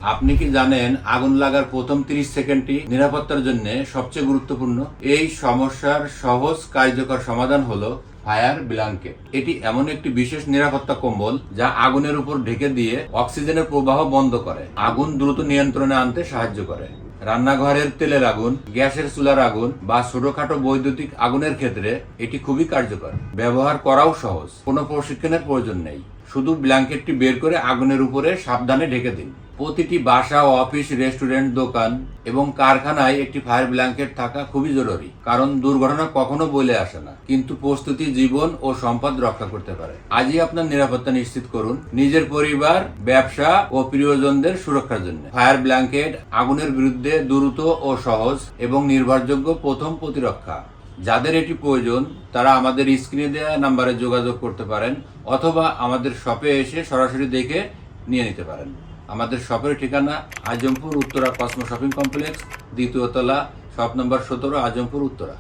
আপনি কি জানেন আগুন লাগার প্রথম 30 সেকেন্ডটি নিরাপত্তার জন্য সবচেয়ে গুরুত্বপূর্ণ? এই সমস্যার সহজ কার্যকর সমাধান হলো ফায়ার ব্ল্যাঙ্কেট। এটি এমন একটি বিশেষ নিরাপত্তা কম্বল যা আগুনের উপর ঢেকে দিয়ে অক্সিজেনের প্রবাহ বন্ধ করে আগুন দ্রুত নিয়ন্ত্রণে আনতে সাহায্য করে। রান্নাঘরের তেলের আগুন, গ্যাসের চুলার আগুন বা ছোটখাটো বৈদ্যুতিক আগুনের ক্ষেত্রে এটি খুবই কার্যকর। ব্যবহার করাও সহজ, কোনো প্রশিক্ষণের প্রয়োজন নেই। শুধু ব্ল্যাঙ্কেটটি বের করে আগুনের উপরে সাবধানে ঢেকে দিন। প্রতিটি বাসা, অফিস, রেস্টুরেন্ট, দোকান এবং কারখানায় একটি ফায়ার ব্ল্যাঙ্কেট থাকা খুবই জরুরি, কারণ দুর্ঘটনা কখনো বলে আসে না, কিন্তু প্রস্তুতি জীবন ও সম্পদ রক্ষা করতে পারে। আজই আপনার নিরাপত্তা নিশ্চিত করুন, নিজের পরিবার, ব্যবসা ও প্রিয়জনদের সুরক্ষার জন্য। ফায়ার ব্ল্যাঙ্কেট আগুনের বিরুদ্ধে দ্রুত ও সহজ এবং নির্ভরযোগ্য প্রথম প্রতিরক্ষা। যাদের এটি প্রয়োজন তারা আমাদের স্ক্রিনে দেওয়া নাম্বারে যোগাযোগ করতে পারেন অথবা আমাদের শপে এসে সরাসরি দেখে নিয়ে নিতে পারেন। আমাদের শপের ঠিকানা Azampur Uttara Cosmo shopping complex, দ্বিতীয় তলা, শপ নম্বর 17, আজমপুর উত্তরা।